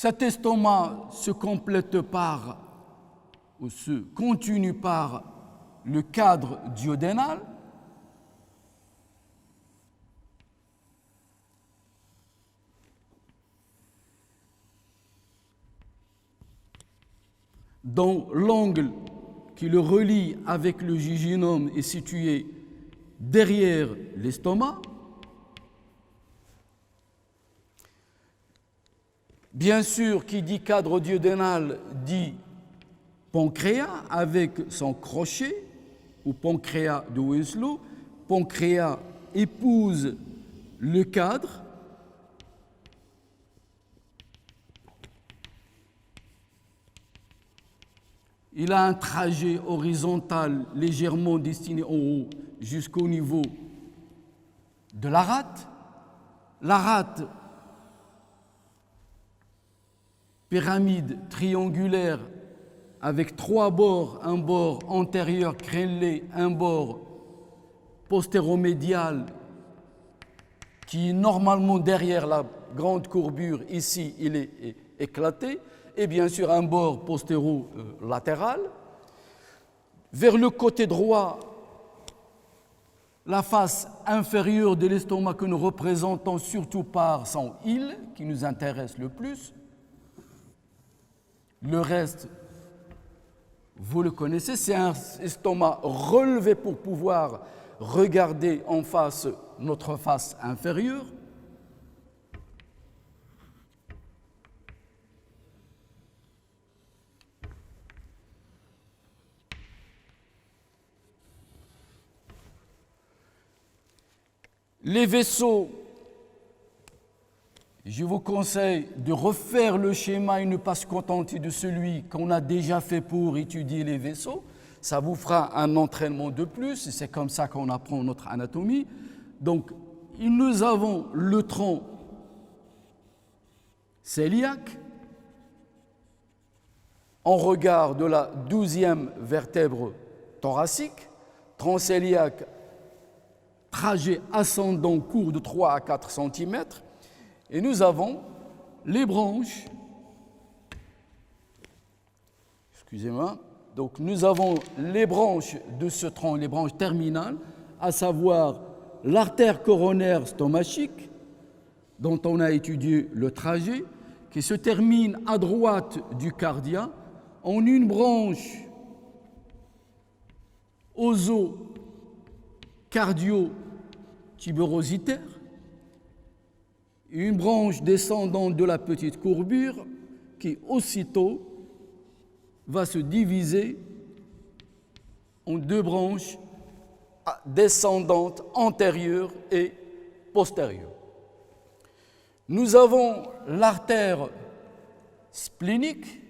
Cet estomac se complète par, ou se continue par le cadre duodénal, dont l'angle qui le relie avec le jejunum est situé derrière l'estomac. Bien sûr, qui dit cadre duodénal dit pancréas avec son crochet, ou pancréas de Winslow. Pancréas épouse le cadre. Il a un trajet horizontal légèrement destiné en haut jusqu'au niveau de la rate. La rate, pyramide triangulaire avec trois bords, un bord antérieur crénelé, un bord postéromédial qui est normalement derrière la grande courbure, ici il est éclaté, et bien sûr un bord postéro-latéral. Vers le côté droit, la face inférieure de l'estomac que nous représentons surtout par son île, qui nous intéresse le plus. Le reste, vous le connaissez, c'est un estomac relevé pour pouvoir regarder en face notre face inférieure. Les vaisseaux, je vous conseille de refaire le schéma et ne pas se contenter de celui qu'on a déjà fait pour étudier les vaisseaux. Ça vous fera un entraînement de plus, et c'est comme ça qu'on apprend notre anatomie. Donc, nous avons le tronc cœliaque en regard de la 12e vertèbre thoracique, tronc cœliaque, trajet ascendant court de 3 à 4 cm, et nous avons les branches, excusez-moi, donc nous avons les branches de ce tronc, les branches terminales, à savoir l'artère coronaire stomachique, dont on a étudié le trajet, qui se termine à droite du cardia, en une branche oso-cardio-tuberositaire, une branche descendante de la petite courbure qui aussitôt va se diviser en deux branches descendantes antérieures et postérieures. Nous avons l'artère splénique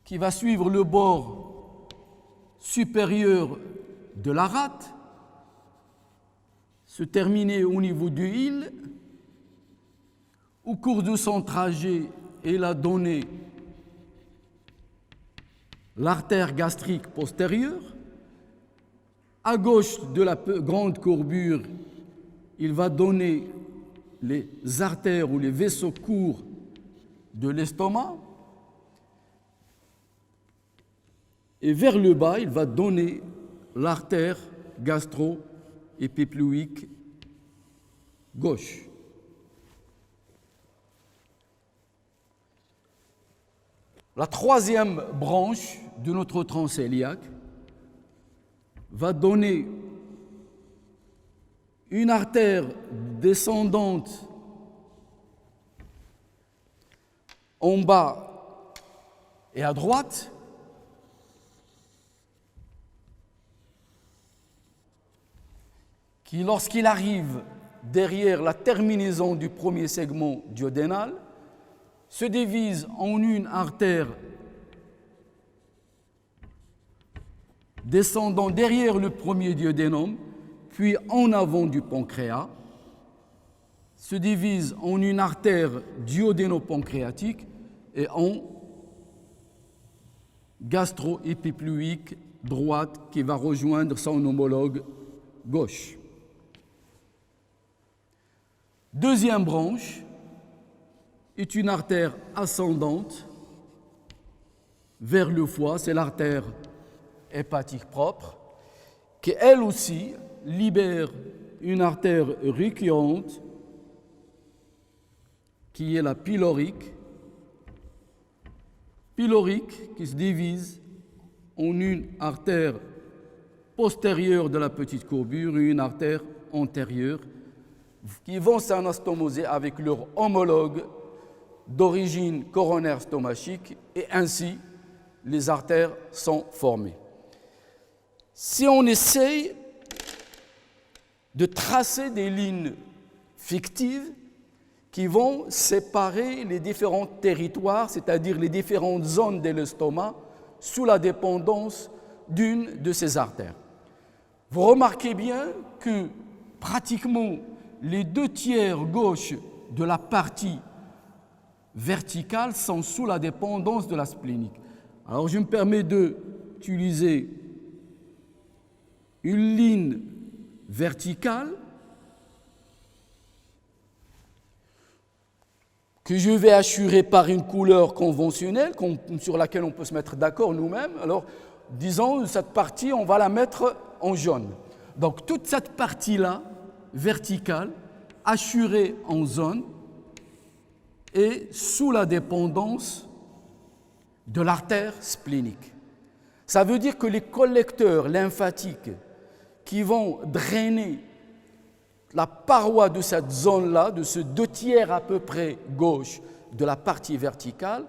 qui va suivre le bord supérieur de la rate, se terminer au niveau du île. Au cours de son trajet, elle a donné l'artère gastrique postérieure. À gauche de la grande courbure, il va donner les artères ou les vaisseaux courts de l'estomac. Et vers le bas, il va donner l'artère gastro-épiploïque gauche. La troisième branche de notre tronc cœliaque va donner une artère descendante en bas et à droite, qui, lorsqu'il arrive derrière la terminaison du premier segment duodénal, se divise en une artère descendant derrière le premier duodénum, puis en avant du pancréas, se divise en une artère duodéno-pancréatique et en gastro-épiploïque droite qui va rejoindre son homologue gauche. Deuxième branche, est une artère ascendante vers le foie, c'est l'artère hépatique propre, qui elle aussi libère une artère récurrente qui est la pylorique, qui se divise en une artère postérieure de la petite courbure et une artère antérieure, qui vont s'anastomoser avec leur homologue d'origine coronaire stomachique, et ainsi les artères sont formées. Si on essaye de tracer des lignes fictives qui vont séparer les différents territoires, c'est-à-dire les différentes zones de l'estomac, sous la dépendance d'une de ces artères. Vous remarquez bien que pratiquement les 2/3 gauche de la partie verticale sont sous la dépendance de la splénique. Alors je me permets d'utiliser une ligne verticale que je vais assurer par une couleur conventionnelle sur laquelle on peut se mettre d'accord nous-mêmes. Alors, disons, cette partie, on va la mettre en jaune. Donc, toute cette partie-là, verticale, assurée en zone, est sous la dépendance de l'artère splénique. Ça veut dire que les collecteurs lymphatiques qui vont drainer la paroi de cette zone-là, de ce 2/3 à peu près gauche de la partie verticale,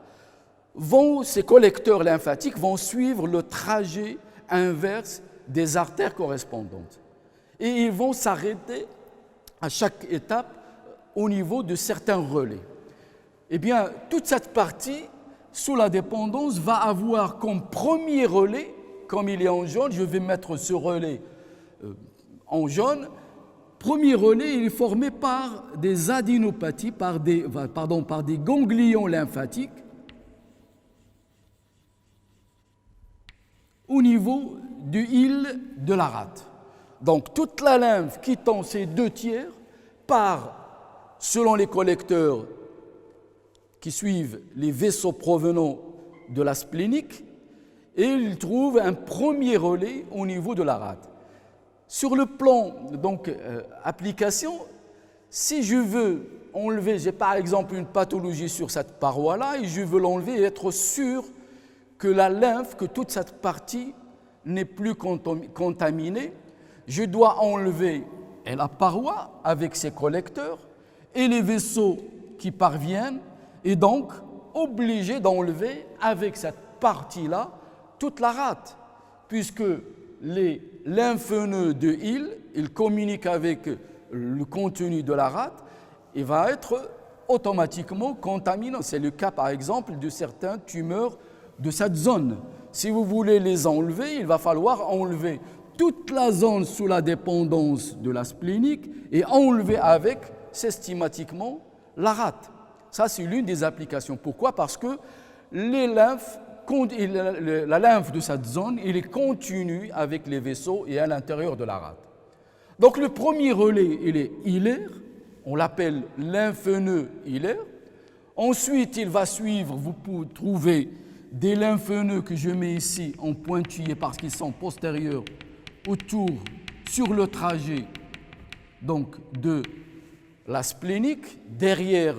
ces collecteurs lymphatiques vont suivre le trajet inverse des artères correspondantes. Et ils vont s'arrêter à chaque étape au niveau de certains relais. Eh bien, toute cette partie, sous la dépendance, va avoir comme premier relais, comme il est en jaune, je vais mettre ce relais en jaune. Premier relais, il est formé par des adénopathies, par des ganglions lymphatiques au niveau du île de la rate. Donc toute la lymphe quittant ces 2/3 part, selon les collecteurs qui suivent les vaisseaux provenant de la splénique, et ils trouvent un premier relais au niveau de la rate. Sur le plan application, si je veux enlever, j'ai par exemple une pathologie sur cette paroi-là et je veux l'enlever et être sûr que la lymphe, que toute cette partie n'est plus contaminée, je dois enlever la paroi avec ses collecteurs et les vaisseaux qui parviennent, et donc obligé d'enlever avec cette partie-là toute la rate, puisque les lymphneux de Hill, ils communiquent avec le contenu de la rate et va être automatiquement contaminant. C'est le cas par exemple de certaines tumeurs de cette zone. Si vous voulez les enlever, il va falloir enlever toute la zone sous la dépendance de la splénique et enlever avec systématiquement la rate. Ça, c'est l'une des applications. Pourquoi ? Parce que la lymphe de cette zone, il est continu avec les vaisseaux et à l'intérieur de la rate. Donc le premier relais, il est hilaire, on l'appelle lymphoneux hilaire. Ensuite, il va suivre, vous pouvez trouver des lymphoneux que je mets ici en pointillé parce qu'ils sont postérieurs sur le trajet donc, de la splénique, derrière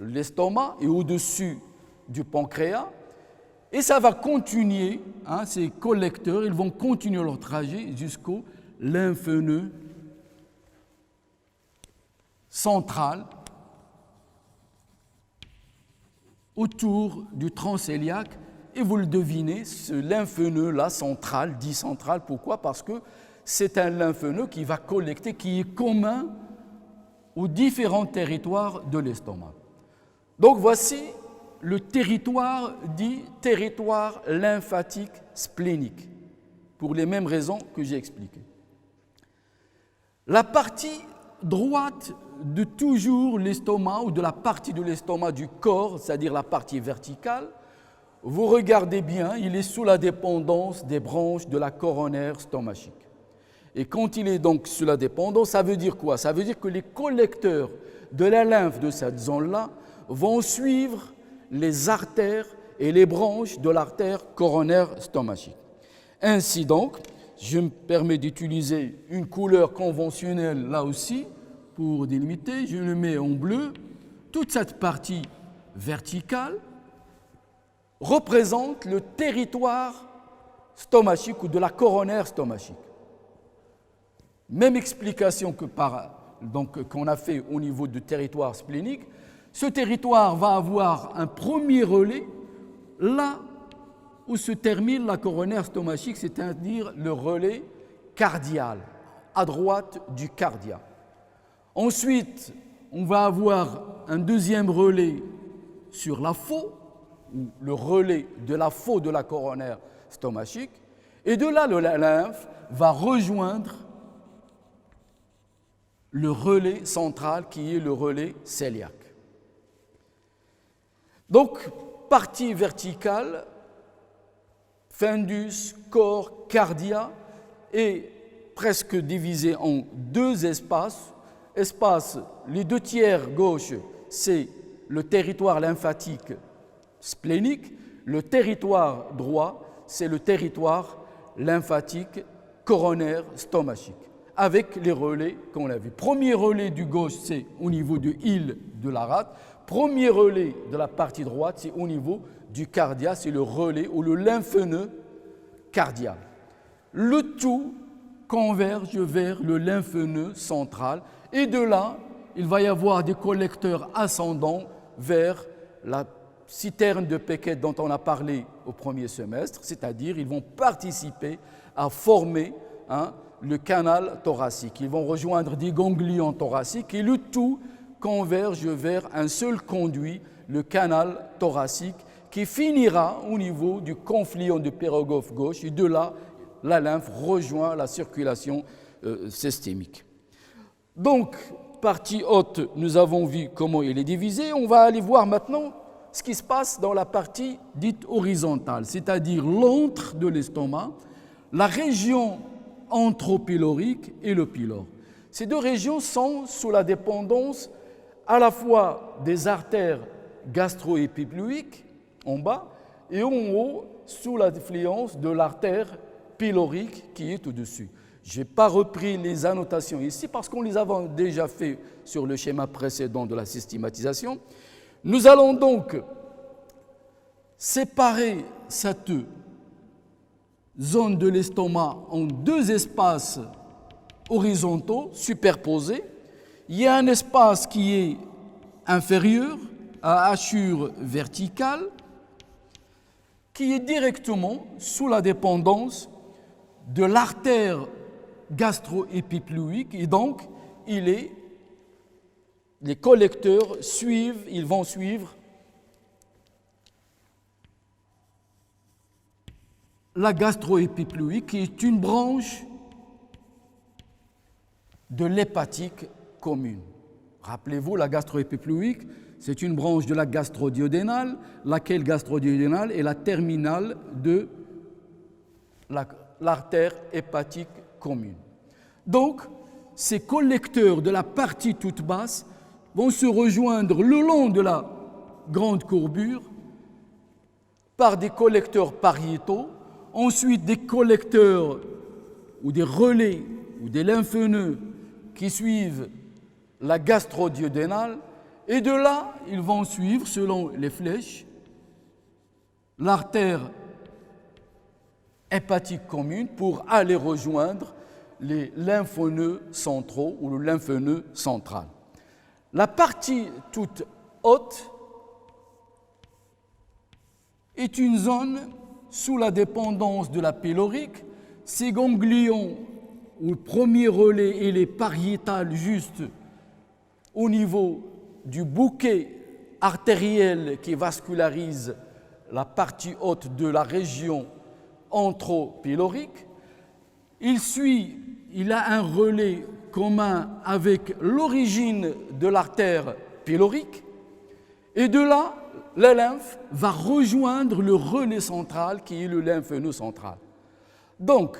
l'estomac et au-dessus du pancréas. Et ça va continuer, ces collecteurs, ils vont continuer leur trajet jusqu'au lymphoneux central autour du transcéliaque. Et vous le devinez, ce lymphoneux-là central, dit central, pourquoi ? Parce que c'est un lymphoneux qui va collecter, qui est commun aux différents territoires de l'estomac. Donc voici le territoire dit territoire lymphatique splénique, pour les mêmes raisons que j'ai expliquées. La partie droite de toujours l'estomac, ou de la partie de l'estomac du corps, c'est-à-dire la partie verticale, vous regardez bien, il est sous la dépendance des branches de la coronaire stomachique. Et quand il est donc sous la dépendance, ça veut dire quoi ? Ça veut dire que les collecteurs de la lymphe de cette zone-là vont suivre les artères et les branches de l'artère coronaire stomachique. Ainsi donc, je me permets d'utiliser une couleur conventionnelle là aussi pour délimiter, je le mets en bleu. Toute cette partie verticale représente le territoire stomachique ou de la coronaire stomachique. Même explication qu'on a fait au niveau du territoire splénique. Ce territoire va avoir un premier relais là où se termine la coronaire stomachique, c'est-à-dire le relais cardial, à droite du cardia. Ensuite, on va avoir un deuxième relais sur la faux, ou le relais de la faux de la coronaire stomachique, et de là, la lymphe va rejoindre le relais central qui est le relais cœliaque. Donc, partie verticale, fundus, corps, cardia, est presque divisée en deux espaces. Les 2/3 gauche, c'est le territoire lymphatique splénique. Le territoire droit, c'est le territoire lymphatique coronaire stomachique, avec les relais qu'on a vus. Premier relais du gauche, c'est au niveau de l'île de la rate. Premier relais de la partie droite, c'est au niveau du cardia, c'est le relais ou le lymphneux cardial. Le tout converge vers le lymphneux central et de là, il va y avoir des collecteurs ascendants vers la citerne de Beckett dont on a parlé au premier semestre, c'est-à-dire ils vont participer à former le canal thoracique. Ils vont rejoindre des ganglions thoraciques et le tout converge vers un seul conduit, le canal thoracique, qui finira au niveau du confluent de Périgord gauche et de là, la lymphe rejoint la circulation systémique. Donc, partie haute, nous avons vu comment il est divisé. On va aller voir maintenant ce qui se passe dans la partie dite horizontale, c'est-à-dire l'antre de l'estomac, la région antropylorique et le pylore. Ces deux régions sont sous la dépendance à la fois des artères gastro-épipluiques en bas et en haut sous l'influence de l'artère pylorique qui est au-dessus. Je n'ai pas repris les annotations ici parce qu'on les avait déjà fait sur le schéma précédent de la systématisation. Nous allons donc séparer cette zone de l'estomac en deux espaces horizontaux superposés. Il y a un espace qui est inférieur à hachure verticale qui est directement sous la dépendance de l'artère gastro-épipluique et donc les collecteurs vont suivre la gastro-épipluique qui est une branche de l'hépatique commune. Rappelez-vous, la gastro-épipluique, c'est une branche de la gastrodiodénale, laquelle gastrodiodénale est la terminale de l'artère hépatique commune. Donc, ces collecteurs de la partie toute basse vont se rejoindre le long de la grande courbure par des collecteurs pariétaux, ensuite des collecteurs ou des relais ou des lymphneux qui suivent la gastrodiodénale, et de là, ils vont suivre, selon les flèches, l'artère hépatique commune pour aller rejoindre les lymphoneux centraux ou le lymphoneux central. La partie toute haute est une zone sous la dépendance de la pylorique. Ces ganglions où le premier relais et les pariétales juste au niveau du bouquet artériel qui vascularise la partie haute de la région antropylorique. Il a un relais commun avec l'origine de l'artère pylorique et de là, la lymphe va rejoindre le relais central qui est le lymphoneux central. Donc,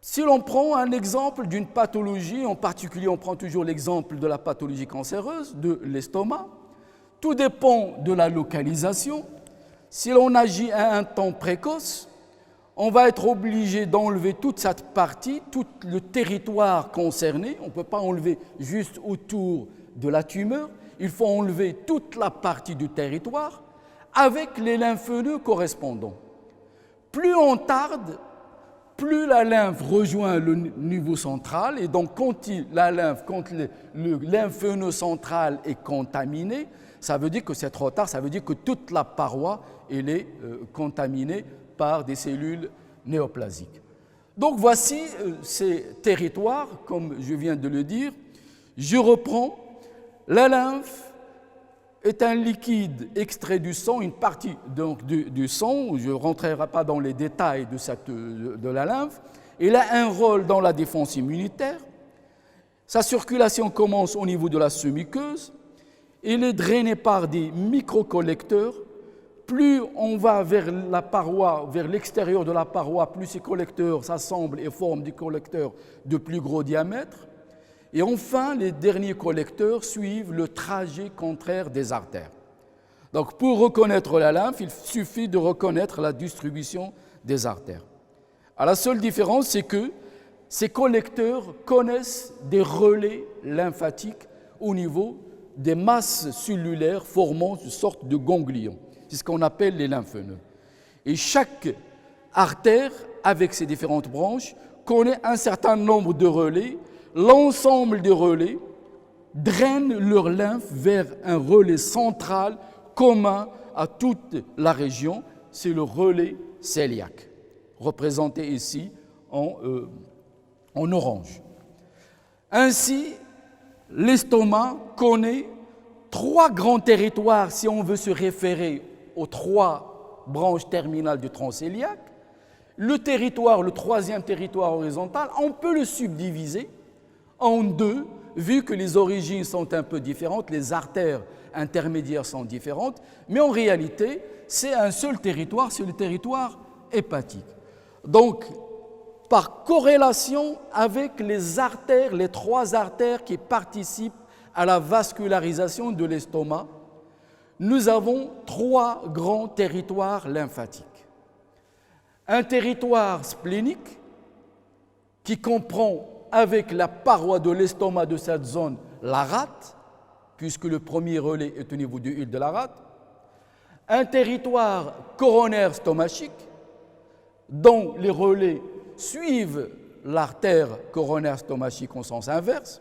si l'on prend un exemple d'une pathologie, en particulier on prend toujours l'exemple de la pathologie cancéreuse de l'estomac, Tout dépend de la localisation. Si l'on agit à un temps précoce, on va être obligé d'enlever toute cette partie, tout le territoire concerné. On ne peut pas enlever juste autour de la tumeur. Il faut enlever toute la partie du territoire avec les lymphneux correspondants. Plus on tarde, plus la lymphe rejoint le niveau central, et donc quand le lymphoneux central est contaminé, ça veut dire que c'est trop tard, ça veut dire que toute la paroi elle est contaminée par des cellules néoplasiques. Donc voici ces territoires, comme je viens de le dire. Je reprends. La lymphe est un liquide extrait du sang, une partie donc, du sang. Je ne rentrerai pas dans les détails de la lymphe. Elle a un rôle dans la défense immunitaire. Sa circulation commence au niveau de la semi-muqueuse. Elle est drainée par des microcollecteurs. Plus on va vers la paroi, vers l'extérieur de la paroi, plus ces collecteurs s'assemblent et forment des collecteurs de plus gros diamètre. Et enfin, les derniers collecteurs suivent le trajet contraire des artères. Donc, pour reconnaître la lymphe, il suffit de reconnaître la distribution des artères. Alors, la seule différence, c'est que ces collecteurs connaissent des relais lymphatiques au niveau des masses cellulaires formant une sorte de ganglion. C'est ce qu'on appelle les lymphneux. Et chaque artère, avec ses différentes branches, connaît un certain nombre de relais. L'ensemble des relais drainent leur lymphe vers un relais central commun à toute la région. C'est le relais cœliaque, représenté ici en orange. Ainsi, l'estomac connaît 3 grands territoires si on veut se référer aux 3 branches terminales du tronc cœliaque. Le troisième territoire horizontal, on peut le subdiviser en 2, vu que les origines sont un peu différentes, les artères intermédiaires sont différentes, mais en réalité, c'est un seul territoire, c'est le territoire hépatique. Donc, par corrélation avec les artères, les 3 artères qui participent à la vascularisation de l'estomac, nous avons 3 grands territoires lymphatiques. Un territoire splénique qui comprend avec la paroi de l'estomac de cette zone la rate, puisque le premier relais est au niveau du hile de la rate. Un territoire coronaire stomachique, dont les relais suivent l'artère coronaire stomachique en sens inverse,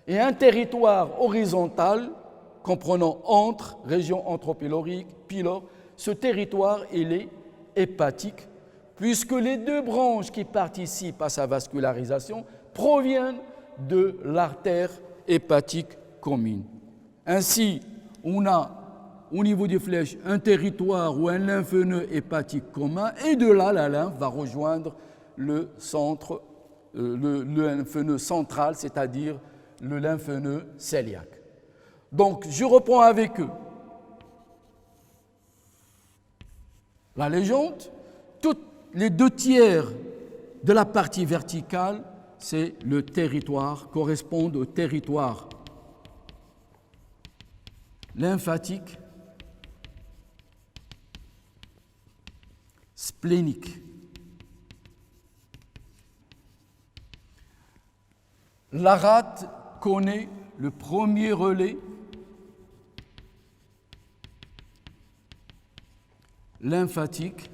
et un territoire horizontal comprenant région antropylorique, pylore. Ce territoire, il est hépatique, puisque les 2 branches qui participent à sa vascularisation proviennent de l'artère hépatique commune. Ainsi, on a au niveau des flèches un territoire ou un lymphoneux hépatique commun, et de là, la lymphe va rejoindre le lymphoneux central, c'est-à-dire le lymphoneux cœliaque. Donc, je reprends avec eux. La légende, toutes les 2/3 de la partie verticale, c'est le territoire, correspondent au territoire lymphatique, splénique. La rate connaît le premier relais lymphatique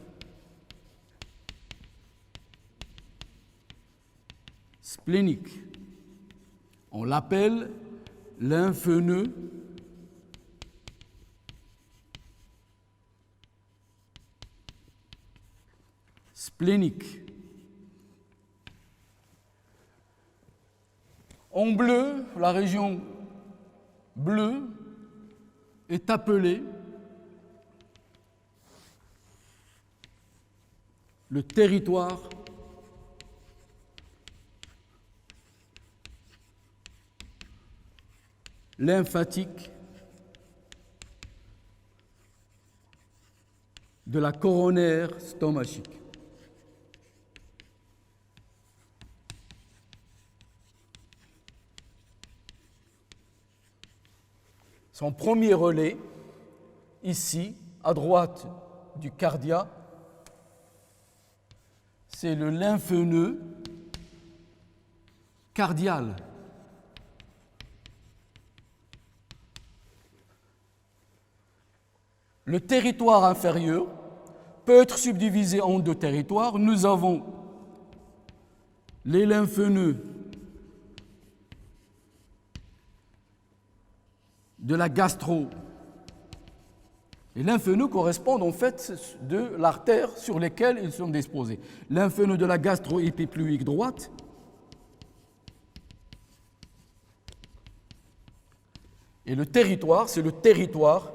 splénique. On l'appelle lymphoneux splénique. En bleu, la région bleue est appelée le territoire lymphatique de la coronaire stomachique. Son premier relais ici, à droite du cardia, c'est le lymphneux cardial. Le territoire inférieur peut être subdivisé en deux territoires. Nous avons les lymphneux de la gastro. Les lymphneux correspondent en fait de l'artère sur laquelle ils sont disposés. Lymphneux de la gastro-épipluique droite et le territoire, c'est le territoire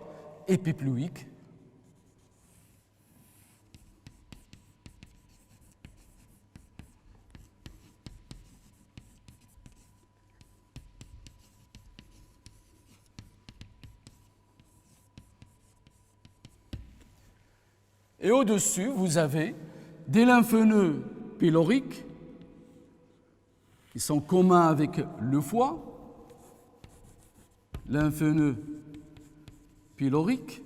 épipluique. Et au-dessus, vous avez des lymphneux pyloriques qui sont communs avec le foie, lymphneux pyloriques.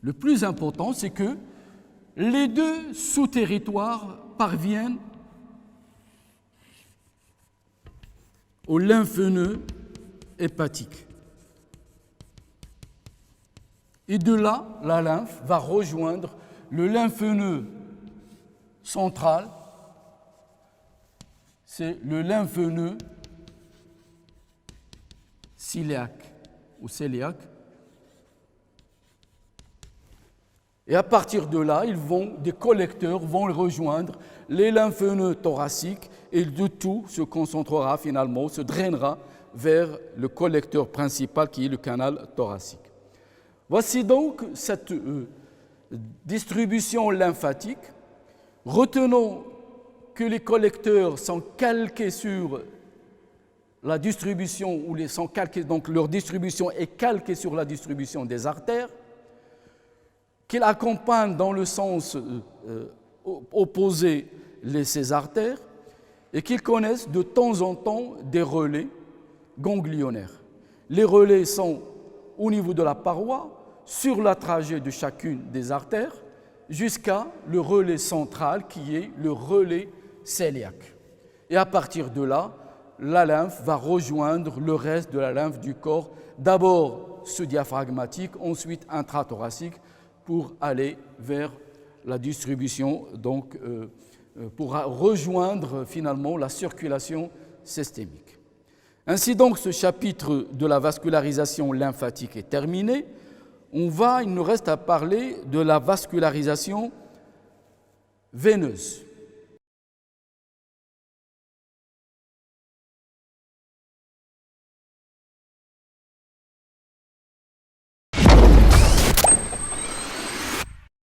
Le plus important, c'est que les deux sous-territoires parviennent au lymphneux hépatique. Et de là, la lymphe va rejoindre le lymphneux central, c'est le lymphneux cœliaque ou cœliaque. Et à partir de là, des collecteurs vont rejoindre les lymphneux thoraciques et le tout se concentrera finalement, se drainera vers le collecteur principal qui est le canal thoracique. Voici donc cette distribution lymphatique. Retenons que les collecteurs sont calqués sur la distribution, donc leur distribution est calquée sur la distribution des artères, qu'ils accompagnent dans le sens opposé ces artères et qu'ils connaissent de temps en temps des relais ganglionnaires. Les relais sont au niveau de la paroi, sur la trajet de chacune des artères, jusqu'à le relais central qui est le relais cœliaque. Et à partir de là, la lymphe va rejoindre le reste de la lymphe du corps, d'abord ce diaphragmatique, ensuite intrathoracique, pour aller vers la distribution, donc pour rejoindre finalement la circulation systémique. Ainsi donc, ce chapitre de la vascularisation lymphatique est terminé. Il nous reste à parler de la vascularisation veineuse.